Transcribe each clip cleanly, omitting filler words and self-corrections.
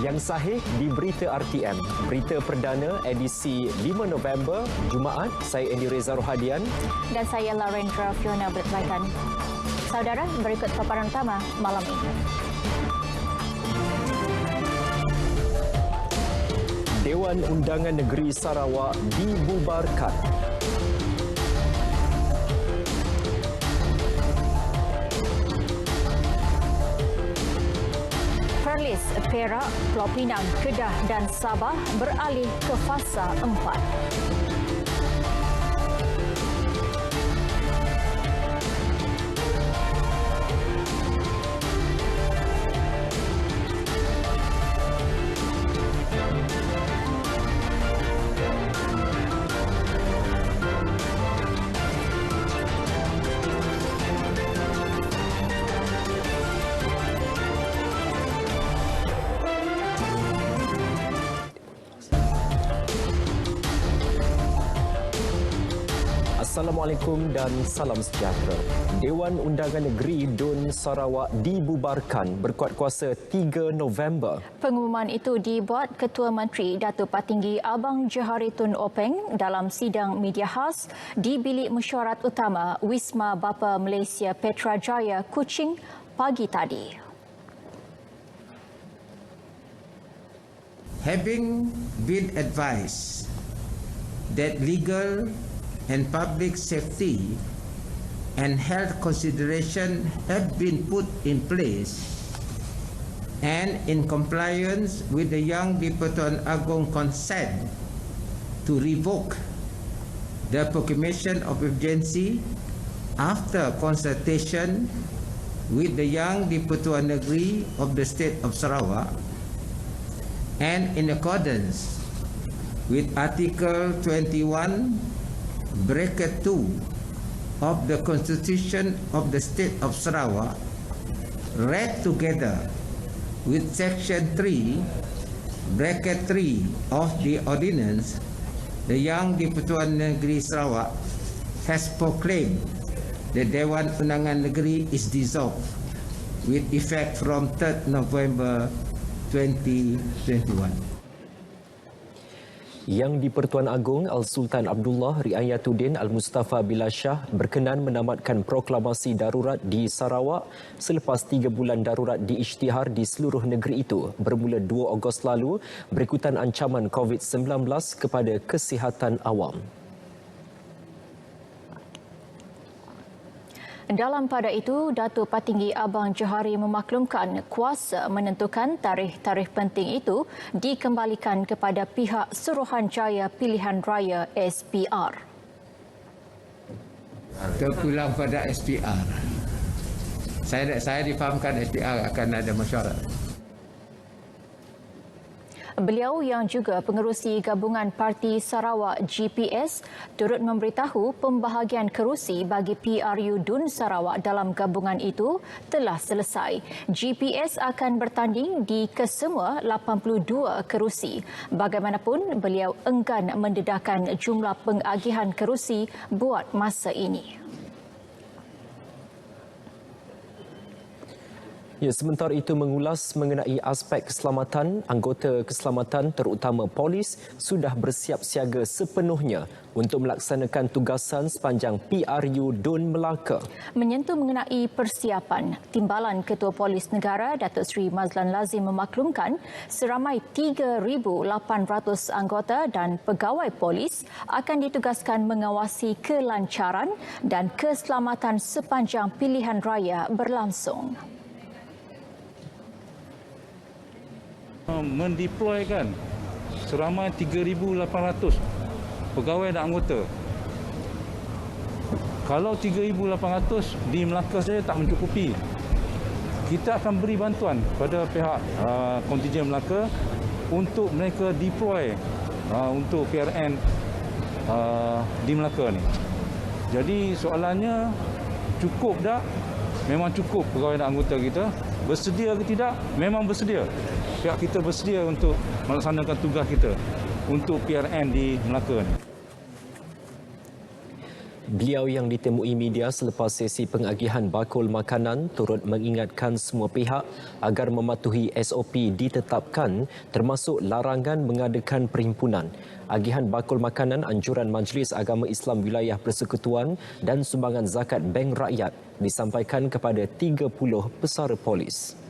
Yang sahih di Berita RTM. Berita perdana edisi 5 November, Jumaat. Saya Andy Reza Rohadian. Dan saya Larendra Fiona Berkelaikan. Saudara, berikut paparan utama malam ini. Dewan Undangan Negeri Sarawak dibubarkan. Perlis, Perak, Pulau Pinang, Kedah dan Sabah beralih ke fasa 4. Assalamualaikum dan salam sejahtera. Dewan Undangan Negeri DUN Sarawak dibubarkan berkuat kuasa 3 November. Pengumuman itu dibuat Ketua Menteri Datuk Patinggi Abang Johari Tun Openg dalam sidang media khas di Bilik Mesyuarat Utama Wisma Bapa Malaysia Petrajaya, Kuching pagi tadi. Having been advised that legal and public safety and health consideration have been put in place, and in compliance with the Yang di-Pertuan Agong consent to revoke the proclamation of emergency after consultation with the Yang di-Pertuan Negeri of the State of Sarawak, and in accordance with Article 21 Bracket 2 of the Constitution of the State of Sarawak, read together with Section 3, Bracket 3 of the Ordinance, the Yang di-Pertuan Negeri Sarawak has proclaimed the Dewan Undangan Negeri is dissolved with effect from 3rd November 2021. Yang di-Pertuan Agong Al-Sultan Abdullah Riayatuddin Al-Mustafa Billah Shah berkenan menamatkan proklamasi darurat di Sarawak selepas 3 bulan darurat diisytihar di seluruh negeri itu bermula 2 Ogos lalu berikutan ancaman COVID-19 kepada kesihatan awam. Dalam pada itu, Datuk Patinggi Abang Johari memaklumkan kuasa menentukan tarikh-tarikh penting itu dikembalikan kepada pihak Suruhanjaya Pilihan Raya SPR. Terpulang pada SPR. Saya difahamkan SPR akan ada mesyuarat. Beliau yang juga pengerusi gabungan Parti Sarawak GPS turut memberitahu pembahagian kerusi bagi PRU DUN Sarawak dalam gabungan itu telah selesai. GPS akan bertanding di kesemua 82 kerusi. Bagaimanapun, beliau enggan mendedahkan jumlah pengagihan kerusi buat masa ini. Ya, sementara itu mengulas mengenai aspek keselamatan, anggota keselamatan terutama polis sudah bersiap siaga sepenuhnya untuk melaksanakan tugasan sepanjang PRU DUN Melaka. Menyentuh mengenai persiapan, Timbalan Ketua Polis Negara Datuk Seri Mazlan Lazim memaklumkan seramai 3,800 anggota dan pegawai polis akan ditugaskan mengawasi kelancaran dan keselamatan sepanjang pilihan raya berlangsung. Mendeploykan seramai 3,800 pegawai dan anggota. Kalau 3,800 di Melaka saja tak mencukupi. Kita akan beri bantuan pada pihak kontingen Melaka untuk mereka deploy untuk PRN di Melaka ni. Jadi soalannya, cukup tak? Memang cukup pegawai dan anggota kita. Bersedia ke tidak? Memang bersedia. Pihak kita bersedia untuk melaksanakan tugas kita untuk PRN di Melaka ni. Beliau yang ditemui media selepas sesi pengagihan bakul makanan turut mengingatkan semua pihak agar mematuhi SOP ditetapkan termasuk larangan mengadakan perhimpunan. Agihan bakul makanan anjuran Majlis Agama Islam Wilayah Persekutuan dan sumbangan zakat Bank Rakyat disampaikan kepada 30 pesara polis.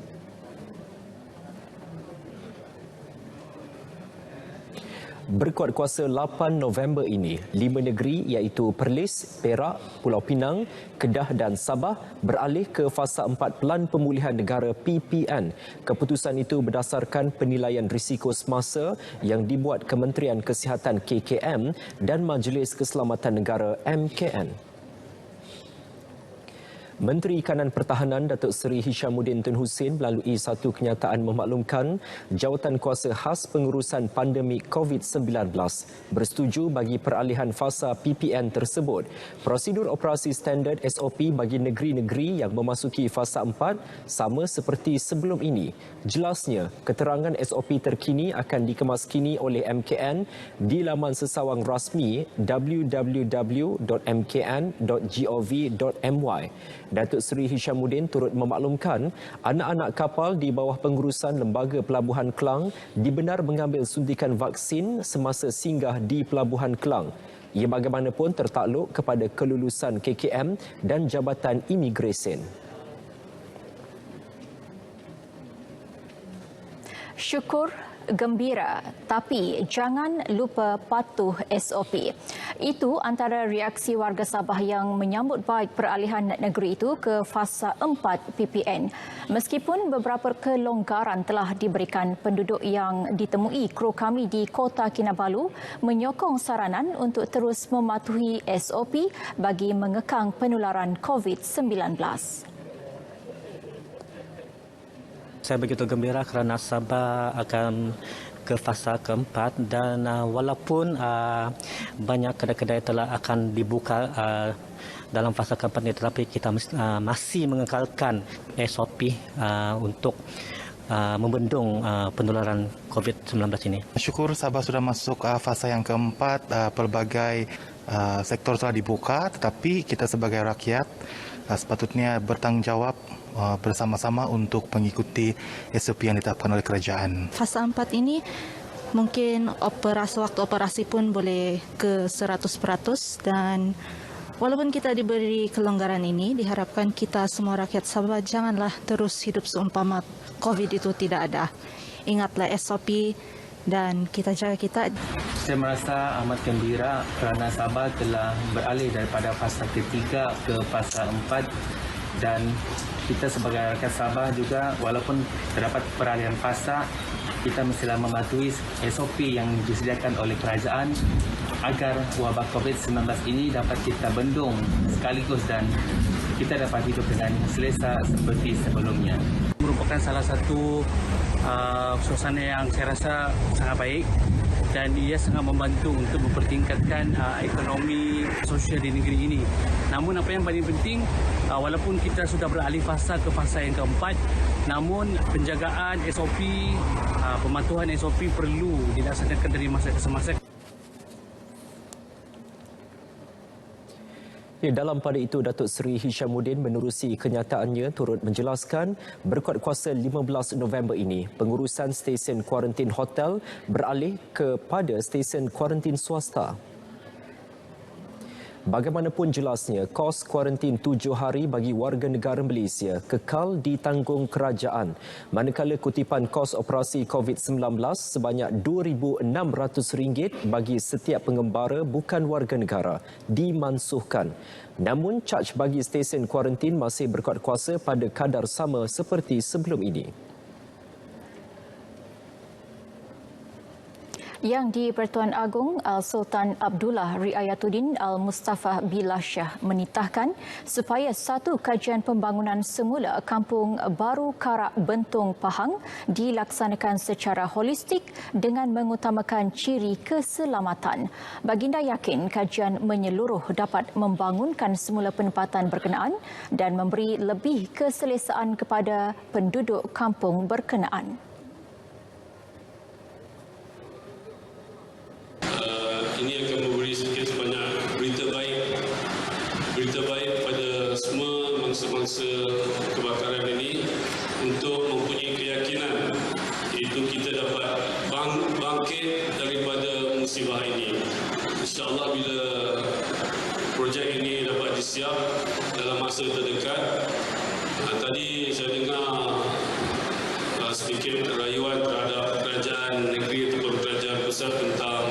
Berkuat kuasa 8 November ini, 5 negeri iaitu Perlis, Perak, Pulau Pinang, Kedah dan Sabah beralih ke fasa 4 Pelan Pemulihan Negara PPN. Keputusan itu berdasarkan penilaian risiko semasa yang dibuat Kementerian Kesihatan KKM dan Majlis Keselamatan Negara MKN. Menteri Kanan Pertahanan Datuk Seri Hishamuddin Tun Hussein melalui satu kenyataan memaklumkan jawatan kuasa khas pengurusan pandemik COVID-19 bersetuju bagi peralihan fasa PPN tersebut. Prosedur operasi standard SOP bagi negeri-negeri yang memasuki fasa 4 sama seperti sebelum ini. Jelasnya, keterangan SOP terkini akan dikemaskini oleh MKN di laman sesawang rasmi www.mkn.gov.my. Datuk Seri Hishamuddin turut memaklumkan anak-anak kapal di bawah pengurusan Lembaga Pelabuhan Kelang dibenar mengambil suntikan vaksin semasa singgah di Pelabuhan Kelang. Ia bagaimanapun tertakluk kepada kelulusan KKM dan Jabatan Imigresen. Syukur, gembira, tapi jangan lupa patuh SOP. Itu antara reaksi warga Sabah yang menyambut baik peralihan negeri itu ke fasa 4 PPN. Meskipun beberapa kelonggaran telah diberikan, penduduk yang ditemui kru kami di Kota Kinabalu menyokong saranan untuk terus mematuhi SOP bagi mengekang penularan COVID-19. Saya begitu gembira kerana Sabah akan ke fasa keempat dan walaupun banyak kedai-kedai telah akan dibuka dalam fasa keempat ini, tetapi kita masih mengekalkan SOP untuk membendung penularan COVID-19 ini. Syukur Sabah sudah masuk fasa yang keempat, pelbagai sektor telah dibuka, tetapi kita sebagai rakyat sepatutnya bertanggungjawab bersama-sama untuk mengikuti SOP yang ditetapkan oleh kerajaan. Fasa 4 ini mungkin waktu operasi pun boleh ke 100% dan walaupun kita diberi kelonggaran ini, diharapkan kita semua rakyat Sabah janganlah terus hidup seumpama COVID itu tidak ada. Ingatlah SOP dan kita jaga kita. Saya merasa amat gembira kerana Sabah telah beralih daripada fasa ketiga ke fasa 4 dan kita sebagai rakyat Sabah juga walaupun terdapat peralihan fasa, kita mestilah mematuhi SOP yang disediakan oleh kerajaan agar wabak COVID-19 ini dapat kita bendung sekaligus dan kita dapat hidup dengan selesa seperti sebelumnya. Merupakan salah satu suasana yang saya rasa sangat baik dan ia sangat membantu untuk mempertingkatkan ekonomi sosial di negeri ini. Namun apa yang paling penting, walaupun kita sudah beralih fasa ke fasa yang keempat, namun penjagaan SOP, pematuhan SOP perlu dilaksanakan dari masa ke semasa. Dalam pada itu, Datuk Seri Hishamuddin menerusi kenyataannya turut menjelaskan berkuat kuasa 15 November ini, pengurusan stesen kuarantin hotel beralih kepada stesen kuarantin swasta. Bagaimanapun jelasnya, kos kuarantin 7 hari bagi warga negara Malaysia kekal ditanggung kerajaan, manakala kutipan kos operasi COVID-19 sebanyak RM2,600 bagi setiap pengembara bukan warga negara dimansuhkan. Namun, caj bagi stesen kuarantin masih berkuat kuasa pada kadar sama seperti sebelum ini. Yang di-Pertuan Agong Sultan Abdullah Riayatuddin Al-Mustafa Billah Shah menitahkan supaya satu kajian pembangunan semula Kampung Baru Karak Bentung Pahang dilaksanakan secara holistik dengan mengutamakan ciri keselamatan. Baginda yakin kajian menyeluruh dapat membangunkan semula penempatan berkenaan dan memberi lebih keselesaan kepada penduduk kampung berkenaan. Ini akan memberi sedikit sebanyak berita baik semasa kebakaran ini untuk mempunyai keyakinan itu kita dapat bangkit daripada musibah ini. InsyaAllah bila projek ini dapat disiap dalam masa terdekat. Tadi saya dengar sedikit rayuan terhadap kerajaan negeri ataupun kerajaan pusat tentang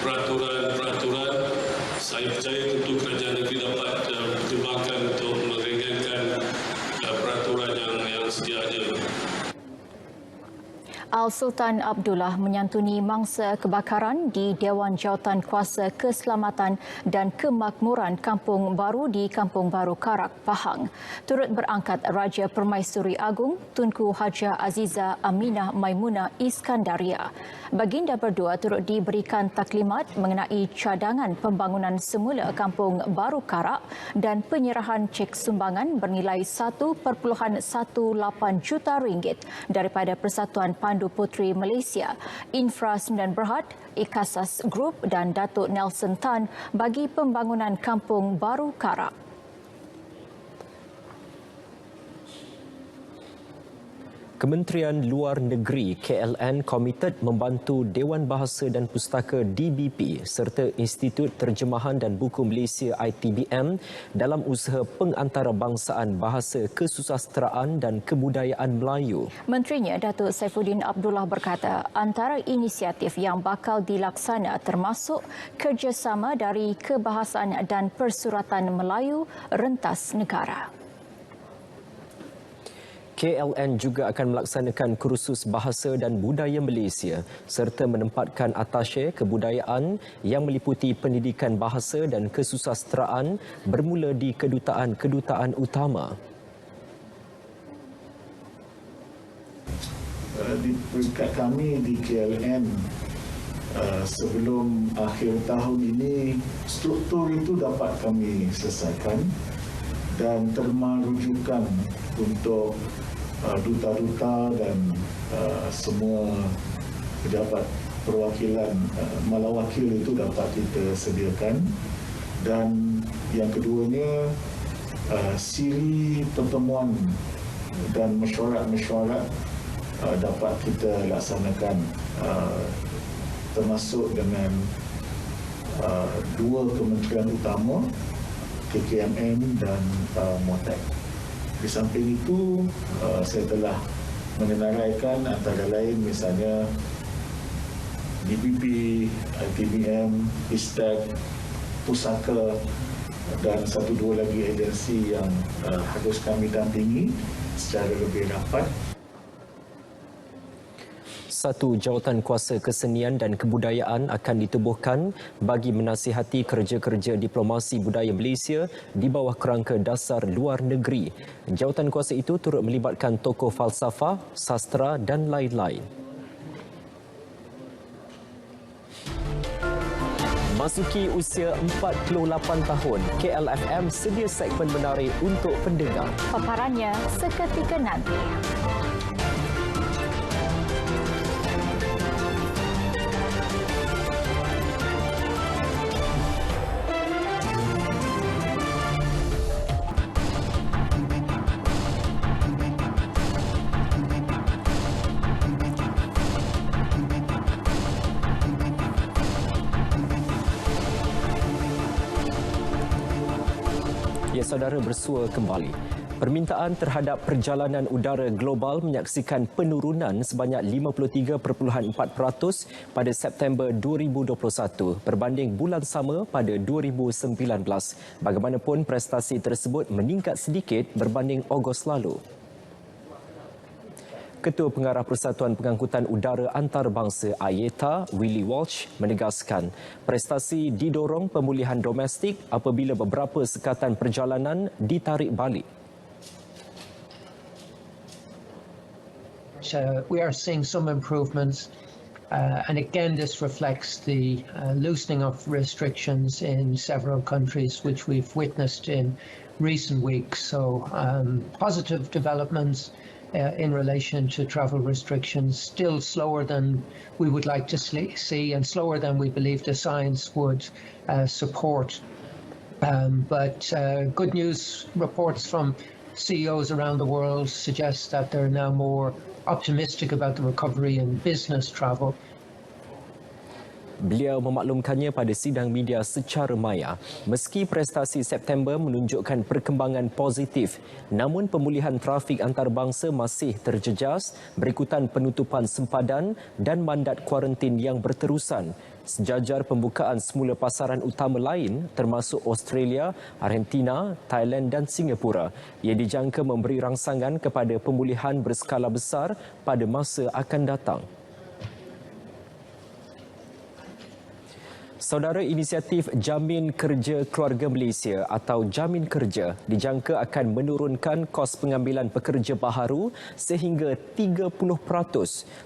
peraturan-peraturan. Saya percaya tentu kerajaan negeri dapat pertimbangkan untuk meringankan peraturan yang sedia ada. Al-Sultan Abdullah menyantuni mangsa kebakaran di Dewan Jawatankuasa Keselamatan dan Kemakmuran Kampung Baru di Kampung Baru Karak, Pahang. Turut berangkat Raja Permaisuri Agung Tunku Haja Aziza Aminah Maimunah Iskandaria. Baginda berdua turut diberikan taklimat mengenai cadangan pembangunan semula Kampung Baru Karak dan penyerahan cek sumbangan bernilai 1.18 juta ringgit daripada Persatuan Pandu Puteri Malaysia, Infra 9 Berhad, Ikasas Group dan Datuk Nelson Tan bagi pembangunan Kampung Baru Karak. Kementerian Luar Negeri KLN komited membantu Dewan Bahasa dan Pustaka DBP serta Institut Terjemahan dan Buku Malaysia ITBM dalam usaha pengantarabangsaan bahasa kesusasteraan dan kebudayaan Melayu. Menterinya Datuk Saifuddin Abdullah berkata antara inisiatif yang bakal dilaksana termasuk kerjasama dari Kebahasaan dan Persuratan Melayu Rentas Negara. KLN juga akan melaksanakan kursus bahasa dan budaya Malaysia serta menempatkan atasye kebudayaan yang meliputi pendidikan bahasa dan kesusasteraan bermula di kedutaan-kedutaan utama. Di peringkat kami di KLN, sebelum akhir tahun ini, struktur itu dapat kami selesaikan dan terma rujukan untuk duta-duta dan semua pejabat perwakilan malawakil itu dapat kita sediakan. Dan yang keduanya, siri pertemuan dan mesyuarat dapat kita laksanakan, termasuk dengan dua kementerian utama, KKMN dan MOTEK. Di samping itu, saya telah menyenaraikan antara lain misalnya DBP, ITBM, ISTEC, Pusaka dan satu dua lagi agensi yang harus kami dampingi secara lebih rapat. Satu jawatankuasa kesenian dan kebudayaan akan ditubuhkan bagi menasihati kerja-kerja diplomasi budaya Malaysia di bawah kerangka dasar luar negeri. Jawatankuasa itu turut melibatkan tokoh falsafah, sastra dan lain-lain. Masuki usia 48 tahun, KLFM sedia segmen menarik untuk pendengar. Paparannya seketika nanti. Ya, saudara, bersua kembali. Permintaan terhadap perjalanan udara global menyaksikan penurunan sebanyak 53.4% pada September 2021 berbanding bulan sama pada 2019. Bagaimanapun, prestasi tersebut meningkat sedikit berbanding Ogos lalu. Ketua Pengarah Persatuan Pengangkutan Udara Antarabangsa IATA, Willie Walsh, menegaskan prestasi didorong pemulihan domestik apabila beberapa sekatan perjalanan ditarik balik. So we are seeing some improvements, and again this reflects the loosening of restrictions in several countries which we've witnessed in recent weeks. So positive developments in relation to travel restrictions, still slower than we would like to see and slower than we believe the science would support. But good news reports from CEOs around the world suggest that they're now more optimistic about the recovery in business travel. Beliau memaklumkannya pada sidang media secara maya. Meski prestasi September menunjukkan perkembangan positif, namun pemulihan trafik antarabangsa masih terjejas berikutan penutupan sempadan dan mandat kuarantin yang berterusan. Sejajar pembukaan semula pasaran utama lain termasuk Australia, Argentina, Thailand dan Singapura. Ia dijangka memberi rangsangan kepada pemulihan berskala besar pada masa akan datang. Saudara, inisiatif Jamin Kerja Keluarga Malaysia atau Jamin Kerja dijangka akan menurunkan kos pengambilan pekerja baharu sehingga 30%.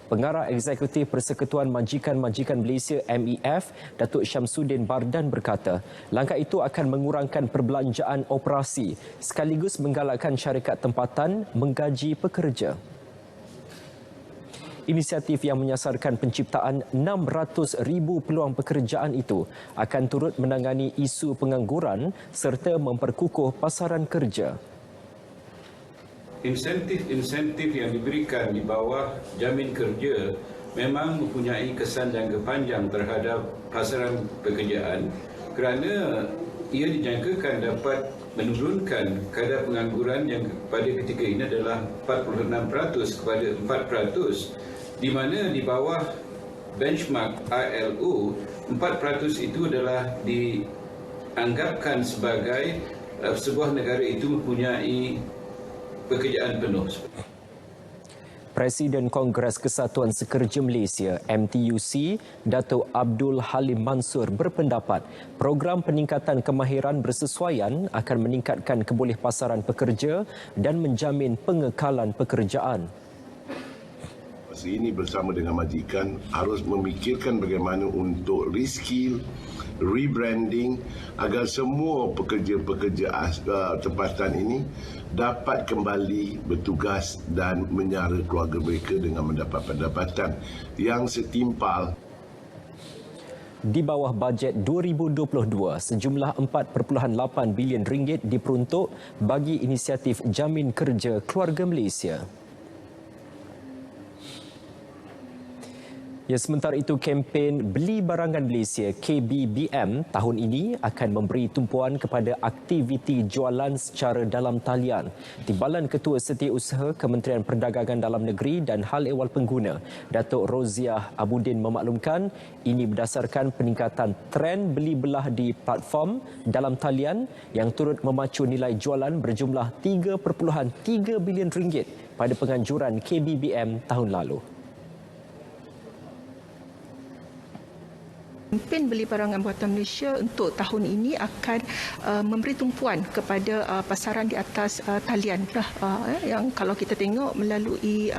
Pengarah Eksekutif Persekutuan Majikan-Majikan Malaysia MEF, Datuk Syamsuddin Bardan berkata, langkah itu akan mengurangkan perbelanjaan operasi sekaligus menggalakkan syarikat tempatan menggaji pekerja. Inisiatif yang menyasarkan penciptaan 600,000 peluang pekerjaan itu akan turut menangani isu pengangguran serta memperkukuh pasaran kerja. Insentif-insentif yang diberikan di bawah Jamin Kerja memang mempunyai kesan jangka panjang terhadap pasaran pekerjaan kerana ia dijangkakan dapat menurunkan kadar pengangguran yang pada ketika ini adalah 46% kepada 4%. Di mana di bawah benchmark ILO, 4% itu adalah dianggapkan sebagai sebuah negara itu mempunyai pekerjaan penuh. Presiden Kongres Kesatuan Sekerja Malaysia MTUC, Datuk Abdul Halim Mansur berpendapat program peningkatan kemahiran bersesuaian akan meningkatkan kebolehpasaran pekerja dan menjamin pengekalan pekerjaan. Ini bersama dengan majikan harus memikirkan bagaimana untuk reskill, rebranding agar semua pekerja-pekerja tempatan ini dapat kembali bertugas dan menyara keluarga mereka dengan mendapat pendapatan yang setimpal. Di bawah bajet 2022, sejumlah 4.8 bilion ringgit diperuntuk bagi inisiatif Jamin Kerja Keluarga Malaysia. Ya, sementara itu, kempen Beli Barangan Malaysia KBBM tahun ini akan memberi tumpuan kepada aktiviti jualan secara dalam talian. Timbalan Ketua Setiausaha Kementerian Perdagangan Dalam Negeri dan Hal Ehwal Pengguna, Datuk Roziah Abudin memaklumkan ini berdasarkan peningkatan tren beli belah di platform dalam talian yang turut memacu nilai jualan berjumlah 3.3 bilion ringgit pada penganjuran KBBM tahun lalu. Kempen Beli Barangan Buatan Malaysia untuk tahun ini akan memberi tumpuan kepada pasaran di atas talian. Yang kalau kita tengok melalui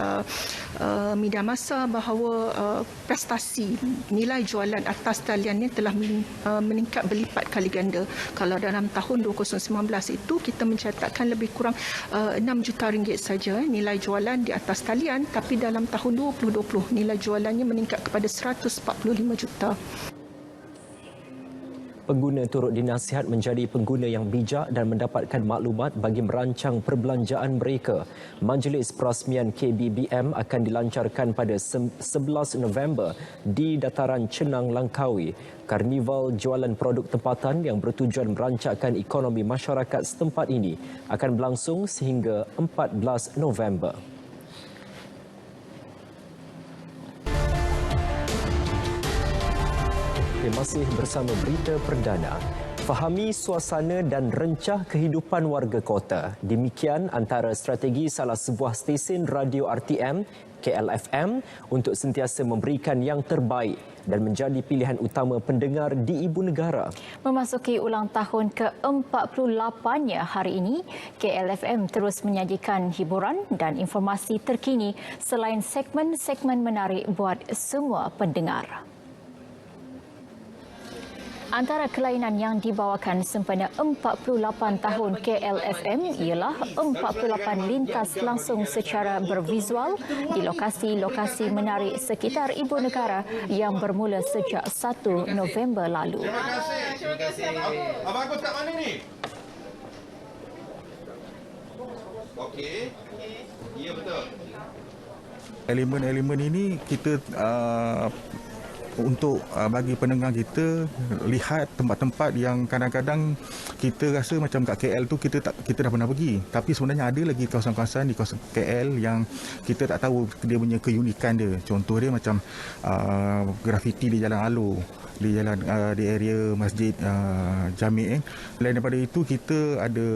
media masa bahawa prestasi nilai jualan atas talian ini telah meningkat berlipat kali ganda. Kalau dalam tahun 2019 itu kita mencatatkan lebih kurang 6 juta ringgit saja nilai jualan di atas talian, tapi dalam tahun 2020 nilai jualannya meningkat kepada 145 juta. Pengguna turut dinasihat menjadi pengguna yang bijak dan mendapatkan maklumat bagi merancang perbelanjaan mereka. Majlis Perasmian KBBM akan dilancarkan pada 11 November di Dataran Cenang, Langkawi. Karnival jualan produk tempatan yang bertujuan merancangkan ekonomi masyarakat setempat ini akan berlangsung sehingga 14 November. Masih bersama berita perdana. Fahami suasana dan rencah kehidupan warga kota. Demikian antara strategi salah sebuah stesen radio RTM, KLFM, untuk sentiasa memberikan yang terbaik dan menjadi pilihan utama pendengar di ibu negara. Memasuki ulang tahun ke-48-nya hari ini, KLFM terus menyajikan hiburan dan informasi terkini selain segmen-segmen menarik buat semua pendengar. Antara kelainan yang dibawakan sempena 48 tahun KLFM ialah 48 lintas langsung secara bervisual di lokasi-lokasi menarik sekitar ibu negara yang bermula sejak 1 November lalu. Terima kasih. Abang Agus kat mana ni? Okey. Ya, betul. Elemen-elemen ini kita untuk bagi pendengar kita lihat tempat-tempat yang kadang-kadang kita rasa macam kat KL tu kita dah pernah pergi, tapi sebenarnya ada lagi kawasan-kawasan di kawasan KL yang kita tak tahu dia punya keunikan dia. Contoh dia macam grafiti di Jalan Alor, di jalan di area Masjid Jami'. Selain daripada itu kita ada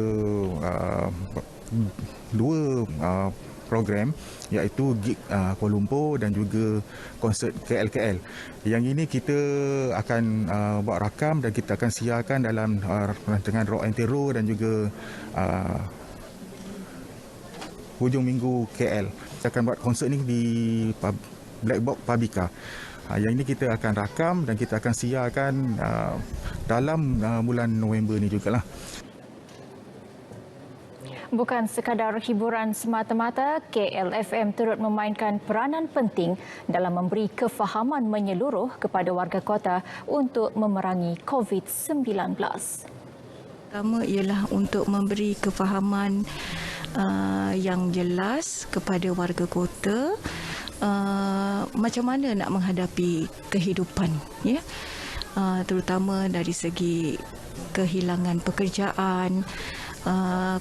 dua program, iaitu gig Kuala Lumpur dan juga konsert KL. Yang ini kita akan buat rakam dan kita akan siarkan dalam rancangan Rock and Terror dan juga hujung minggu KL. Kita akan buat konsert ni di Black Box Publica. Yang ini kita akan rakam dan kita akan siarkan dalam bulan November ni jugalah. Bukan sekadar hiburan semata-mata, KLFM turut memainkan peranan penting dalam memberi kefahaman menyeluruh kepada warga kota untuk memerangi COVID-19. Pertama ialah untuk memberi kefahaman yang jelas kepada warga kota macam mana nak menghadapi kehidupan, ya, terutama dari segi kehilangan pekerjaan,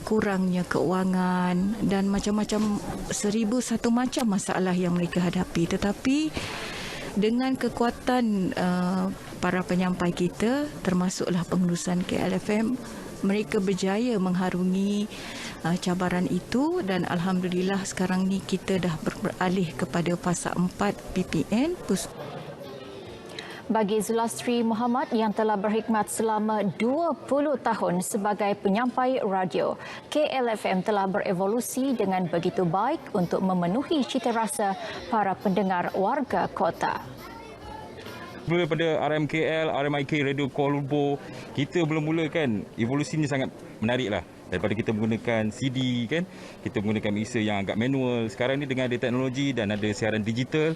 kurangnya keuangan dan macam-macam 1001 macam masalah yang mereka hadapi. Tetapi dengan kekuatan para penyampai kita, termasuklah pengurusan KLFM, mereka berjaya mengharungi cabaran itu dan alhamdulillah sekarang ni kita dah beralih kepada fasa 4 PPN. Bagi Zulastri Muhammad yang telah berkhidmat selama 20 tahun sebagai penyampai radio, KLFM telah berevolusi dengan begitu baik untuk memenuhi citarasa para pendengar warga kota. Daripada RMKL, RMIK, Radio Kuala Lumpur, kita mula-mula kan evolusi ni sangat menarik lah. Daripada kita menggunakan CD kan, kita menggunakan mixer yang agak manual. Sekarang ni dengan ada teknologi dan ada siaran digital,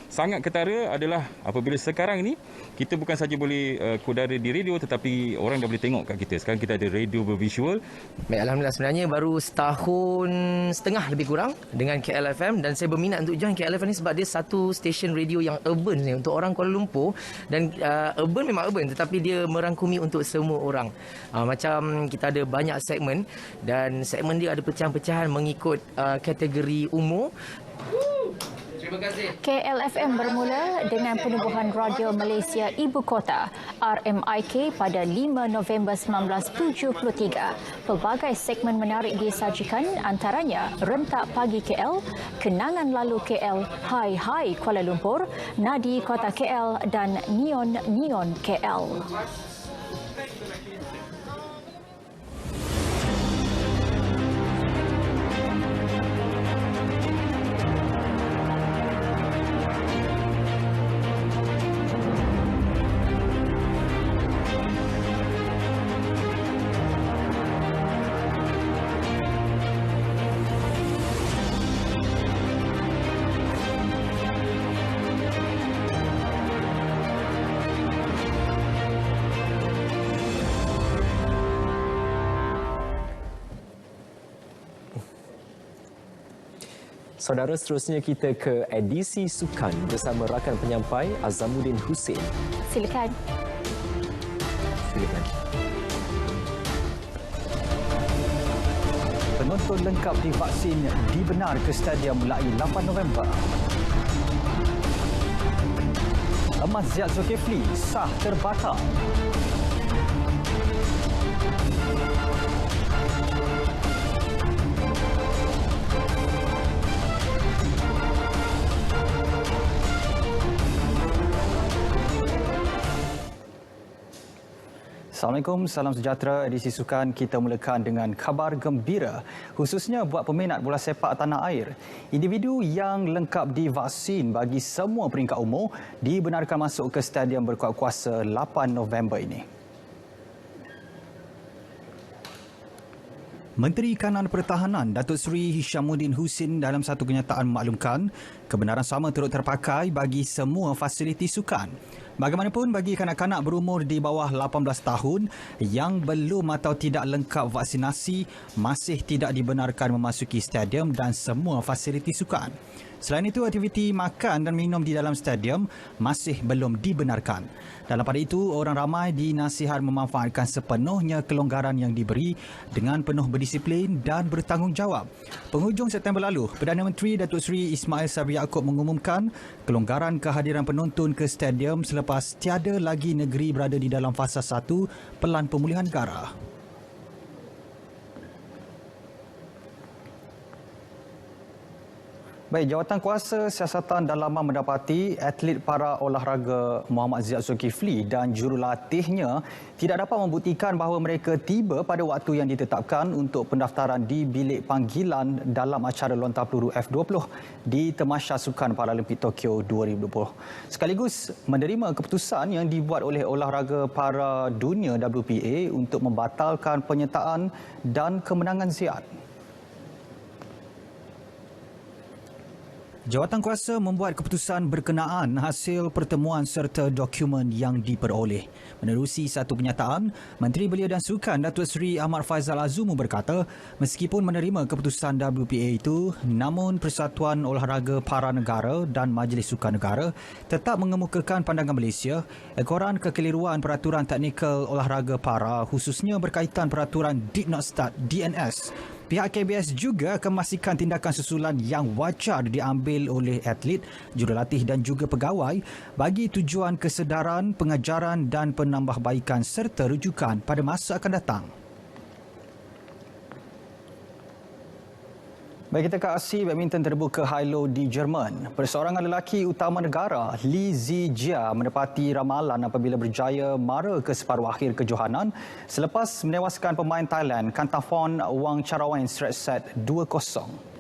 sangat ketara adalah apabila sekarang ni kita bukan saja boleh kudara di radio, tetapi orang dah boleh tengok kat kita. Sekarang kita ada radio bervisual. Baik, alhamdulillah, sebenarnya baru setahun setengah lebih kurang dengan KLFM dan saya berminat untuk join KLFM ni sebab dia satu stesen radio yang urban ni untuk orang Kuala Lumpur dan urban memang urban tetapi dia merangkumi untuk semua orang. Macam kita ada banyak segmen dan segmen dia ada pecahan-pecahan mengikut kategori umur. Terima kasih. KLFM bermula dengan penubuhan Radio Malaysia Ibu Kota RMIK pada 5 November 1973. Pelbagai segmen menarik disajikan, antaranya Rentak Pagi KL, Kenangan Lalu KL, Hai Hai Kuala Lumpur, Nadi Kota KL dan Neon Neon KL. Saudara, seterusnya kita ke edisi sukan bersama rakan penyampai Azamuddin Hussein. Silakan. Penonton lengkap divaksin dibenar ke stadium mulai 8 November. Emas Ziyad Zulkifli sah terbakar. Assalamualaikum, salam sejahtera. Edisi sukan kita mulakan dengan khabar gembira khususnya buat peminat bola sepak tanah air. Individu yang lengkap divaksin bagi semua peringkat umur dibenarkan masuk ke stadium berkuat kuasa 8 November ini. Menteri Kanan Pertahanan Datuk Seri Hishamuddin Husin dalam satu kenyataan memaklumkan kebenaran sama turut terpakai bagi semua fasiliti sukan. Bagaimanapun bagi kanak-kanak berumur di bawah 18 tahun yang belum atau tidak lengkap vaksinasi masih tidak dibenarkan memasuki stadium dan semua fasiliti sukan. Selain itu, aktiviti makan dan minum di dalam stadium masih belum dibenarkan. Dalam pada itu, orang ramai dinasihat memanfaatkan sepenuhnya kelonggaran yang diberi dengan penuh berdisiplin dan bertanggungjawab. Penghujung September lalu, Perdana Menteri Datuk Seri Ismail Sabri Yaakob mengumumkan kelonggaran kehadiran penonton ke stadium selepas tiada lagi negeri berada di dalam fasa 1 Pelan Pemulihan Negara. Baik, Jawatankuasa Siasatan Dalaman mendapati atlet para olahraga Muhammad Ziyad Zulkifli dan jurulatihnya tidak dapat membuktikan bahawa mereka tiba pada waktu yang ditetapkan untuk pendaftaran di bilik panggilan dalam acara lontar peluru F20 di Tamasya Sukan Paralimpik Tokyo 2020. Sekaligus menerima keputusan yang dibuat oleh olahraga para dunia WPA untuk membatalkan penyertaan dan kemenangan Ziyad. Jawatankuasa membuat keputusan berkenaan hasil pertemuan serta dokumen yang diperoleh. Menerusi satu penyataan, Menteri Belia dan Sukan Datuk Seri Ahmad Faizal Azumu berkata, meskipun menerima keputusan WPA itu, namun Persatuan Olahraga Para Negara dan Majlis Sukan Negara tetap mengemukakan pandangan Malaysia ekoran kekeliruan peraturan teknikal olahraga para khususnya berkaitan peraturan Did Not Start DNS. Pihak KBS juga akan memastikan tindakan susulan yang wajar diambil oleh atlet, jurulatih dan juga pegawai bagi tujuan kesedaran, pengajaran dan penambahbaikan serta rujukan pada masa akan datang. Baik, kita ke aksi badminton terbuka High Low di Jerman. Perseorangan lelaki utama negara, Li Zijia, menepati ramalan apabila berjaya mara ke separuh akhir kejohanan selepas menewaskan pemain Thailand, Kantafon Wangcharawan straight set 2-0.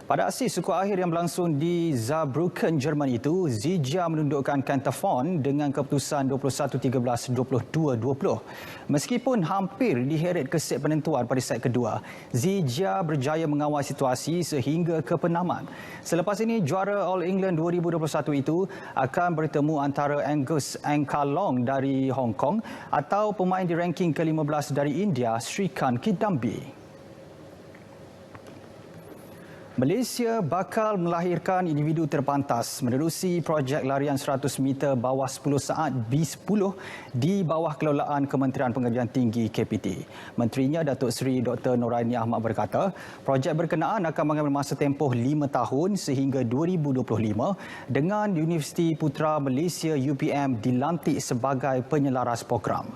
Pada aksi suku akhir yang berlangsung di Saarbrücken, Jerman itu, Zijia menundukkan Kantafon dengan keputusan 21-13, 22-20. Meskipun hampir diheret ke set penentuan pada set kedua, Zijia berjaya mengawal situasi sehingga ke penamat. Selepas ini, juara All England 2021 itu akan bertemu antara Angus Ankalong dari Hong Kong atau pemain di ranking ke-15 dari India, Srikanth Kidambi. Malaysia bakal melahirkan individu terpantas menerusi projek larian 100 meter bawah 10 saat B10 di bawah kelolaan Kementerian Pengajian Tinggi KPT. Menterinya Datuk Seri Dr. Noraini Ahmad berkata, projek berkenaan akan mengambil masa tempoh 5 tahun sehingga 2025 dengan Universiti Putra Malaysia UPM dilantik sebagai penyelaras program.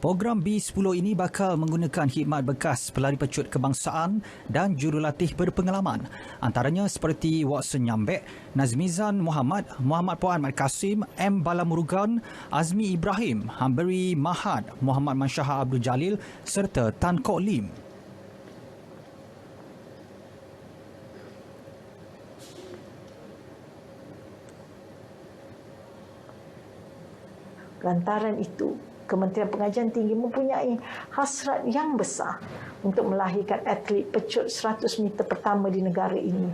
Program B10 ini bakal menggunakan khidmat bekas pelari pecut kebangsaan dan jurulatih berpengalaman. Antaranya seperti Watson Nyambek, Nazmizan Muhammad, Muhammad Puan Mat Kasim, M. Balamurugan, Azmi Ibrahim, Hamberi Mahad, Muhammad Mansyah Abdul Jalil serta Tan Kok Lim. Lantaran itu, Kementerian Pengajian Tinggi mempunyai hasrat yang besar untuk melahirkan atlet pecut 100 meter pertama di negara ini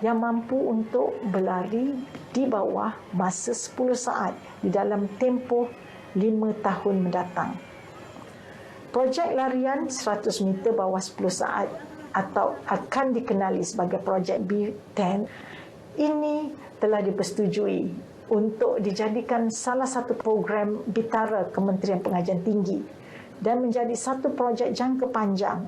yang mampu untuk berlari di bawah masa 10 saat di dalam tempoh 5 tahun mendatang. Projek larian 100 meter bawah 10 saat atau akan dikenali sebagai projek B10 ini telah dipersetujui untuk dijadikan salah satu program bitara Kementerian Pengajian Tinggi dan menjadi satu projek jangka panjang.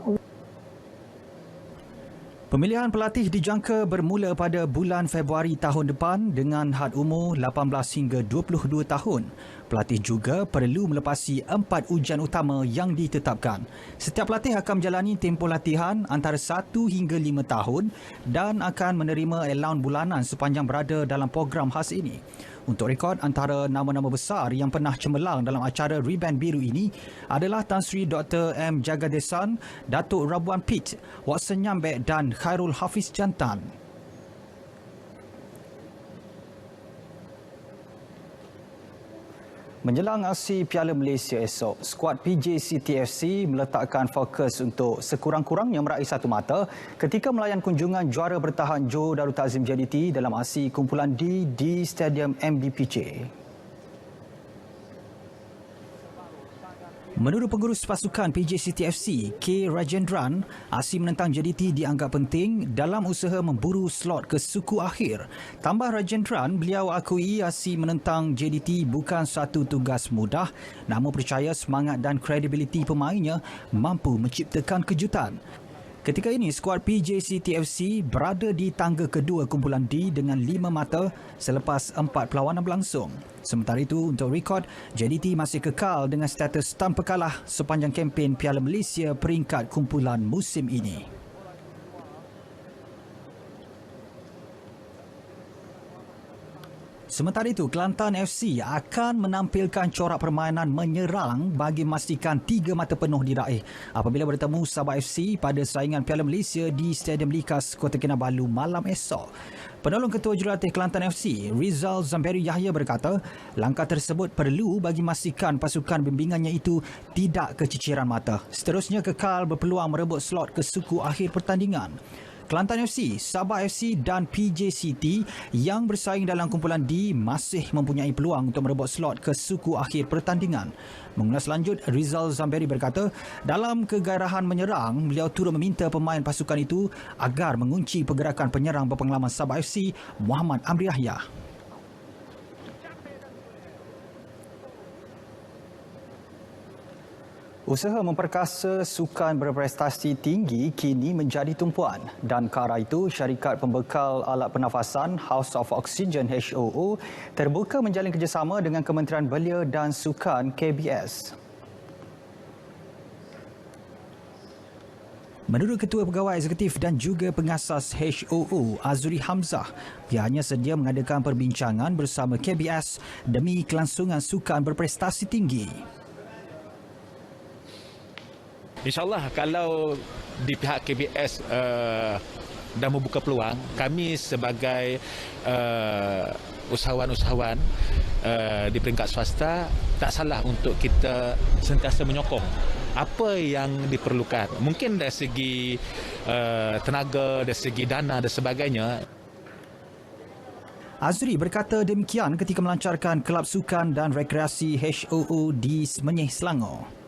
Pemilihan pelatih dijangka bermula pada bulan Februari tahun depan dengan had umur 18 hingga 22 tahun. Pelatih juga perlu melepasi 4 ujian utama yang ditetapkan. Setiap pelatih akan menjalani tempoh latihan antara 1 hingga 5 tahun dan akan menerima allowance bulanan sepanjang berada dalam program khas ini. Untuk rekod, antara nama-nama besar yang pernah cemerlang dalam acara Reband Biru ini adalah Tan Sri Dr. M. Jagadesan, Datuk Rabuan Pitt, Watson Nyambek dan Khairul Hafiz Jantan. Menjelang aksi Piala Malaysia esok, skuad PJCTFC meletakkan fokus untuk sekurang-kurangnya meraih satu mata ketika melayan kunjungan juara bertahan Johor Darul Ta'zim JDT dalam aksi kumpulan D di Stadium MBPJ. Menurut pengurus pasukan PJCTFC, K. Rajendran, aksi menentang JDT dianggap penting dalam usaha memburu slot ke suku akhir. Tambah Rajendran, beliau akui aksi menentang JDT bukan satu tugas mudah, namun percaya semangat dan kredibiliti pemainnya mampu menciptakan kejutan. Ketika ini, skuad PJCTFC berada di tangga kedua kumpulan D dengan 5 mata selepas 4 perlawanan berlangsung. Sementara itu, untuk rekod, JDT masih kekal dengan status tanpa kalah sepanjang kempen Piala Malaysia peringkat kumpulan musim ini. Sementara itu, Kelantan FC akan menampilkan corak permainan menyerang bagi memastikan 3 mata penuh diraih apabila bertemu Sabah FC pada saingan Piala Malaysia di Stadium Likas, Kota Kinabalu malam esok. Penolong Ketua Jurulatih Kelantan FC, Rizal Zamberi Yahya berkata, langkah tersebut perlu bagi memastikan pasukan bimbingannya itu tidak keciciran mata. Seterusnya kekal berpeluang merebut slot ke suku akhir pertandingan. Kelantan FC, Sabah FC dan PJCT yang bersaing dalam kumpulan D masih mempunyai peluang untuk merebut slot ke suku akhir pertandingan. Mengulas lanjut, Rizal Zamberi berkata, dalam kegairahan menyerang, beliau turut meminta pemain pasukan itu agar mengunci pergerakan penyerang berpengalaman Sabah FC, Muhammad Amri Yahya. Usaha memperkasa sukan berprestasi tinggi kini menjadi tumpuan dan ke arah itu syarikat pembekal alat pernafasan House of Oxygen HOO terbuka menjalin kerjasama dengan Kementerian Belia dan Sukan KBS. Menurut Ketua Pegawai Eksekutif dan juga pengasas HOO, Azuri Hamzah, pihaknya sedia mengadakan perbincangan bersama KBS demi kelangsungan sukan berprestasi tinggi. InsyaAllah kalau di pihak KBS dah membuka peluang, kami sebagai usahawan-usahawan di peringkat swasta tak salah untuk kita sentiasa menyokong apa yang diperlukan. Mungkin dari segi tenaga, dari segi dana dan sebagainya. Azri berkata demikian ketika melancarkan Kelab Sukan dan Rekreasi HOO di Semenyih, Selangor.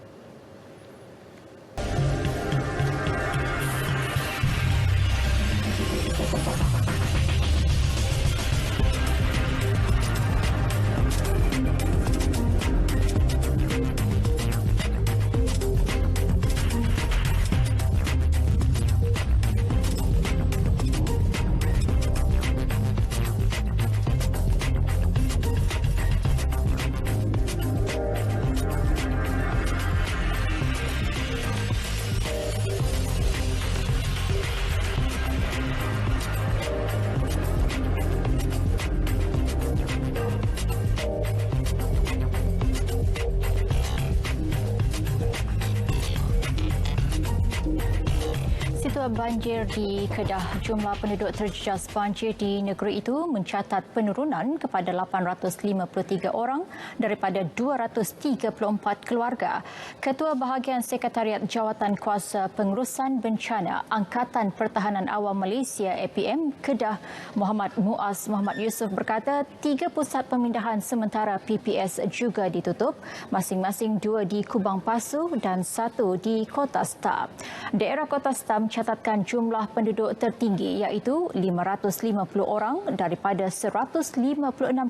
Banjir di Kedah, jumlah penduduk terjejas banjir di negeri itu mencatat penurunan kepada 853 orang daripada 234 keluarga. Ketua Bahagian Sekretariat Jawatan Kuasa Pengurusan Bencana Angkatan Pertahanan Awam Malaysia APM Kedah, Muhammad Muaz Muhammad Yusof berkata 3 pusat pemindahan sementara PPS juga ditutup, masing-masing 2 di Kubang Pasu dan 1 di Kota Star. Daerah Kota Star mencatatkan jumlah penduduk tertinggi iaitu 550 orang daripada 156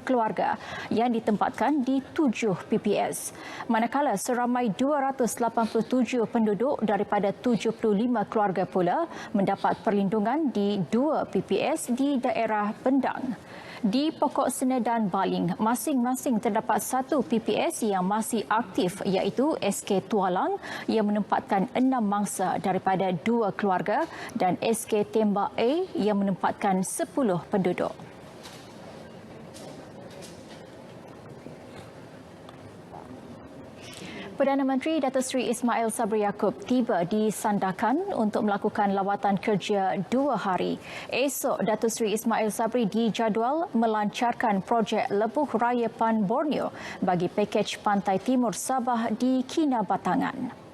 keluarga yang ditempatkan di 7 PPS. Manakala seramai 287 penduduk daripada 75 keluarga pula mendapat perlindungan di 2 PPS di daerah Pendang. Di Pokok Sena dan Baling, masing-masing terdapat 1 PPS yang masih aktif iaitu SK Tualang yang menempatkan 6 mangsa daripada 2 keluarga dan SK Tembak A yang menempatkan 10 penduduk. Perdana Menteri Datuk Seri Ismail Sabri Yaakob tiba di Sandakan untuk melakukan lawatan kerja 2 hari. Esok, Datuk Seri Ismail Sabri dijadual melancarkan projek Lebuh Raya Pan Borneo bagi pakej Pantai Timur Sabah di Kinabatangan.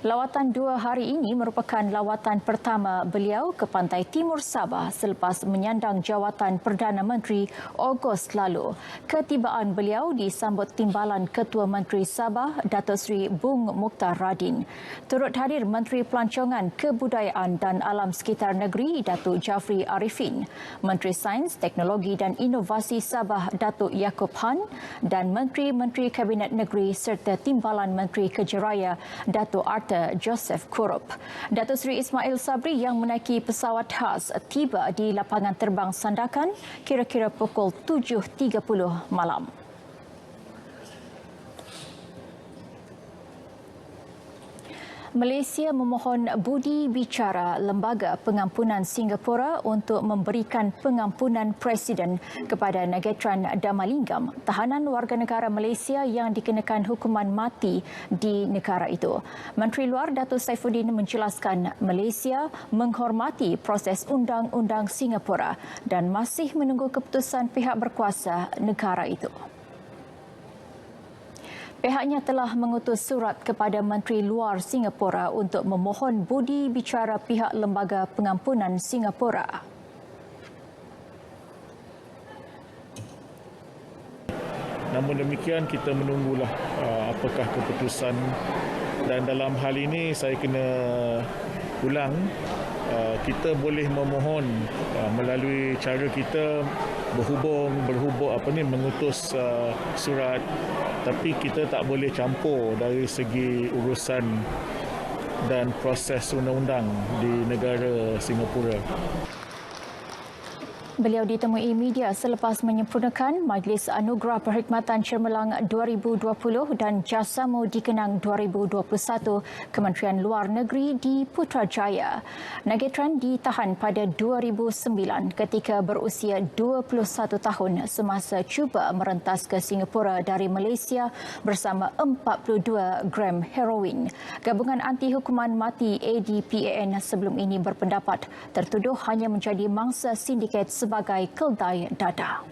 Lawatan 2 hari ini merupakan lawatan pertama beliau ke Pantai Timur Sabah selepas menyandang jawatan Perdana Menteri Ogos lalu. Ketibaan beliau disambut timbalan Ketua Menteri Sabah, Datuk Seri Bung Mukhtar Radin. Turut hadir Menteri Pelancongan, Kebudayaan dan Alam Sekitar Negeri, Datuk Jafri Arifin, Menteri Sains, Teknologi dan Inovasi Sabah, Datuk Yaakob Han dan Menteri-Menteri Kabinet Negeri serta Timbalan Menteri Kejeraya, Datuk Arthur Joseph Kurup. Datuk Seri Ismail Sabri yang menaiki pesawat khas tiba di lapangan terbang Sandakan kira-kira pukul 7.30 malam. Malaysia memohon budi bicara Lembaga Pengampunan Singapura untuk memberikan pengampunan Presiden kepada Nagetran Damalingam, tahanan warga negara Malaysia yang dikenakan hukuman mati di negara itu. Menteri Luar Datuk Saifuddin menjelaskan Malaysia menghormati proses undang-undang Singapura dan masih menunggu keputusan pihak berkuasa negara itu. Pihaknya telah mengutus surat kepada Menteri Luar Singapura untuk memohon budi bicara pihak Lembaga Pengampunan Singapura. Namun demikian, kita menunggulah apakah keputusan, dan dalam hal ini saya kena ulang, kita boleh memohon melalui cara kita mengutus surat, tapi kita tak boleh campur dari segi urusan dan proses undang-undang di negara Singapura. Beliau ditemui media selepas menyempurnakan Majlis Anugerah Perkhidmatan Cemerlang 2020 dan Jasamu Dikenang 2021 Kementerian Luar Negeri di Putrajaya. Nagetran ditahan pada 2009 ketika berusia 21 tahun semasa cuba merentas ke Singapura dari Malaysia bersama 42 gram heroin. Gabungan Anti Hukuman Mati ADPAN sebelum ini berpendapat tertuduh hanya menjadi mangsa sindiket sebagai keldai dada.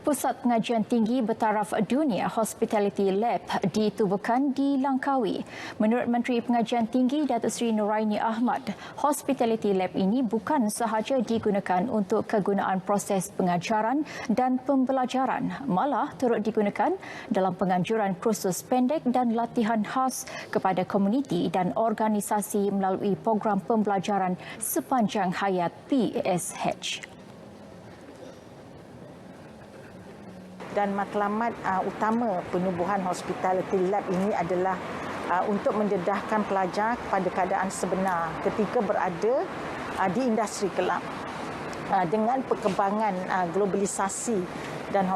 Pusat Pengajian Tinggi Bertaraf Dunia Hospitality Lab ditubuhkan di Langkawi. Menurut Menteri Pengajian Tinggi Datuk Seri Nuraini Ahmad, Hospitality Lab ini bukan sahaja digunakan untuk kegunaan proses pengajaran dan pembelajaran, malah turut digunakan dalam penganjuran kursus pendek dan latihan khas kepada komuniti dan organisasi melalui program pembelajaran sepanjang hayat PSH. Dan matlamat utama penubuhan Hospitality Lab ini adalah untuk mendedahkan pelajar kepada keadaan sebenar ketika berada di industri kelab. Dengan perkembangan globalisasi dan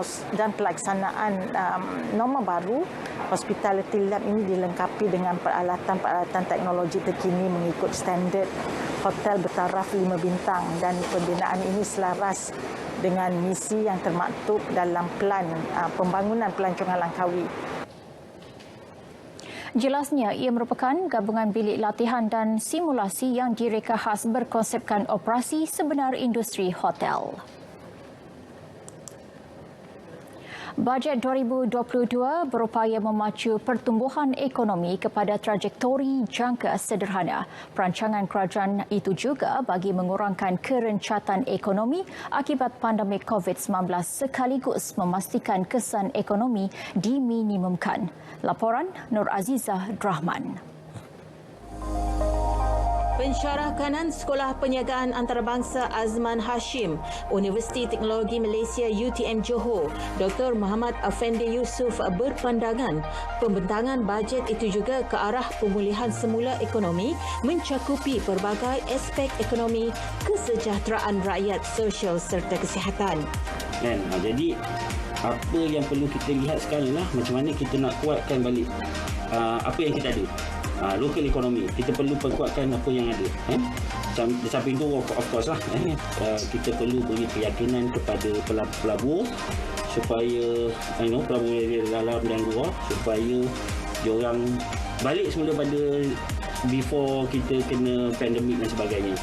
pelaksanaan norma baru, Hospitality Lab ini dilengkapi dengan peralatan-peralatan teknologi terkini mengikut standard hotel bertaraf 5 bintang, dan pembinaan ini selaras dengan misi yang termaktub dalam plan pembangunan pelancongan Langkawi. Jelasnya, ia merupakan gabungan bilik latihan dan simulasi yang direka khas berkonsepkan operasi sebenar industri hotel. Bajet 2022 berupaya memacu pertumbuhan ekonomi kepada trajektori jangka sederhana. Perancangan kerajaan itu juga bagi mengurangkan kerencatan ekonomi akibat pandemik COVID-19 sekaligus memastikan kesan ekonomi diminimumkan. Laporan Nur Azizah Drahman. Pensyarah Kanan Sekolah Perniagaan Antarabangsa Azman Hashim, Universiti Teknologi Malaysia UTM Johor, Dr. Muhammad Afendi Yusof berpandangan pembentangan bajet itu juga ke arah pemulihan semula ekonomi mencakupi pelbagai aspek ekonomi, kesejahteraan rakyat, sosial serta kesihatan. Jadi apa yang perlu kita lihat sekarang ialah macam mana kita nak kuatkan balik apa yang kita ada. Local ekonomi, kita perlu perkuatkan apa yang ada. Di samping itu, of course lah, kita perlu beri keyakinan kepada pelabur supaya pelaburan dalam dan luar, supaya diorang balik semula pada before kita kena pandemik dan sebagainya.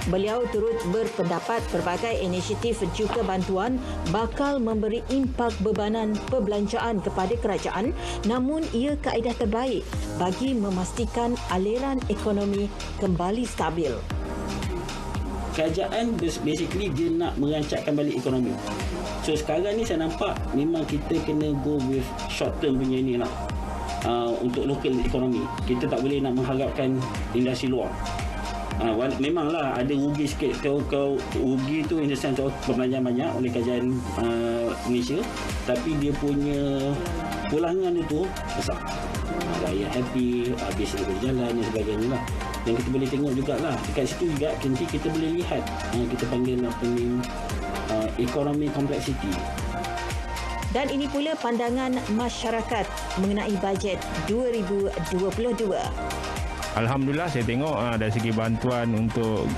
Beliau turut berpendapat pelbagai inisiatif juga bantuan bakal memberi impak bebanan perbelanjaan kepada kerajaan, namun ia kaedah terbaik bagi memastikan aliran ekonomi kembali stabil. Kerajaan basically dia nak merancangkan balik ekonomi. So sekarang ni saya nampak memang kita kena go with short term punya ni lah. Untuk local ekonomi. Kita tak boleh nak mengharapkan industri luar. Memanglah ada rugi sikit. Kau rugi tu in the sense perbelanjaan banyak oleh kerajaan Malaysia, tapi dia punya pulangan itu besar. Rakyat happy, bisnes berjalan dan sebagainya lah. Dan kita boleh tengok jugalah dekat situ juga nanti kita boleh lihat kita panggil apa ni economic complexity. Dan ini pula pandangan masyarakat mengenai bajet 2022. Alhamdulillah saya tengok dari segi bantuan untuk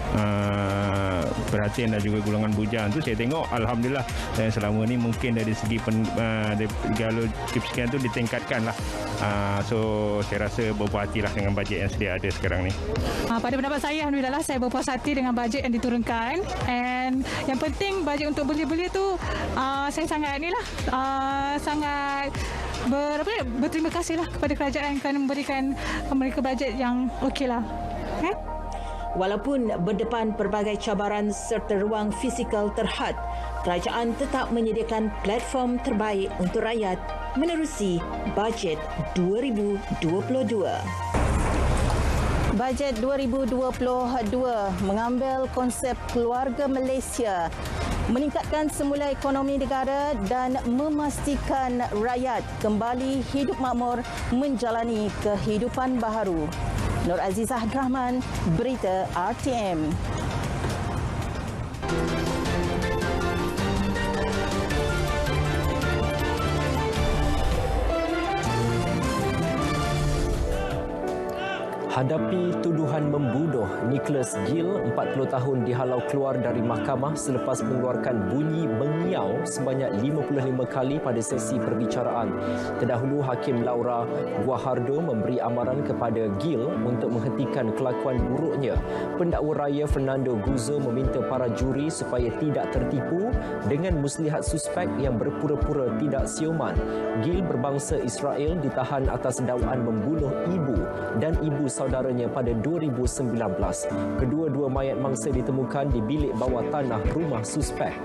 perhatian dan juga golongan bujang tu saya tengok Alhamdulillah selama ni mungkin dari segi jalur kemiskinan tu ditingkatkan lah. So saya rasa berpuas hati lah dengan bajet yang sedia ada sekarang ni. Pada pendapat saya Alhamdulillah saya berpuas hati dengan bajet yang diturunkan, and yang penting bajet untuk beli-beli tu saya sangat sangat berterima kasih lah kepada kerajaan kerana memberikan mereka bajet yang okeylah. Walaupun berdepan pelbagai cabaran serta ruang fizikal terhad, kerajaan tetap menyediakan platform terbaik untuk rakyat menerusi bajet 2022. Bajet 2022 mengambil konsep keluarga Malaysia, meningkatkan semula ekonomi negara dan memastikan rakyat kembali hidup makmur menjalani kehidupan baharu. Nur Azizah Rahman, Berita RTM. Hadapi tuduhan membunuh, Nicholas Gill, 40 tahun dihalau keluar dari mahkamah selepas mengeluarkan bunyi mengiau sebanyak 55 kali pada sesi perbicaraan. Terdahulu, Hakim Laura Guajardo memberi amaran kepada Gill untuk menghentikan kelakuan buruknya. Pendakwa raya Fernando Guzzo meminta para juri supaya tidak tertipu dengan muslihat suspek yang berpura-pura tidak siuman. Gill berbangsa Israel ditahan atas dakwaan membunuh ibu dan ibu saudaranya pada 2019. Kedua-dua mayat mangsa ditemukan di bilik bawah tanah rumah suspek.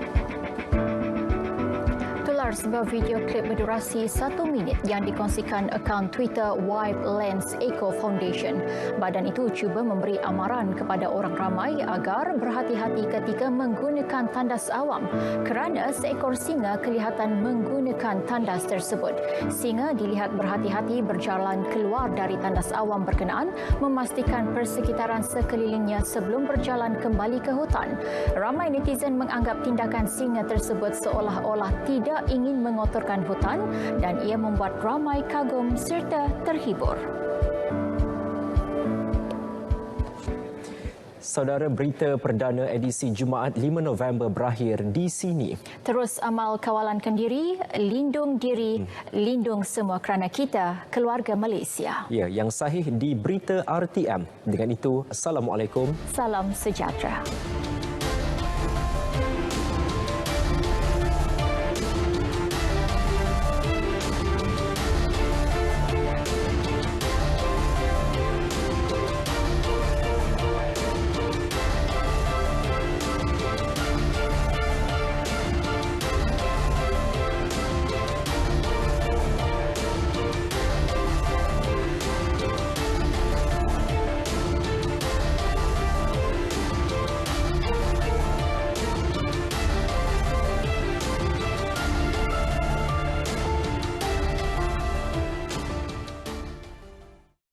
Sebuah video klip berdurasi 1 minit yang dikongsikan akaun Twitter Wildlands Eco Foundation. Badan itu cuba memberi amaran kepada orang ramai agar berhati-hati ketika menggunakan tandas awam kerana seekor singa kelihatan menggunakan tandas tersebut. Singa dilihat berhati-hati berjalan keluar dari tandas awam berkenaan, memastikan persekitaran sekelilingnya sebelum berjalan kembali ke hutan. Ramai netizen menganggap tindakan singa tersebut seolah-olah tidak ingin mengotorkan hutan dan ia membuat ramai kagum serta terhibur. Saudara, berita perdana edisi Jumaat 5 November berakhir di sini. Terus amal kawalan diri, lindung semua kerana kita, keluarga Malaysia. Ya, yang sahih di Berita RTM. Dengan itu, Assalamualaikum. Salam sejahtera.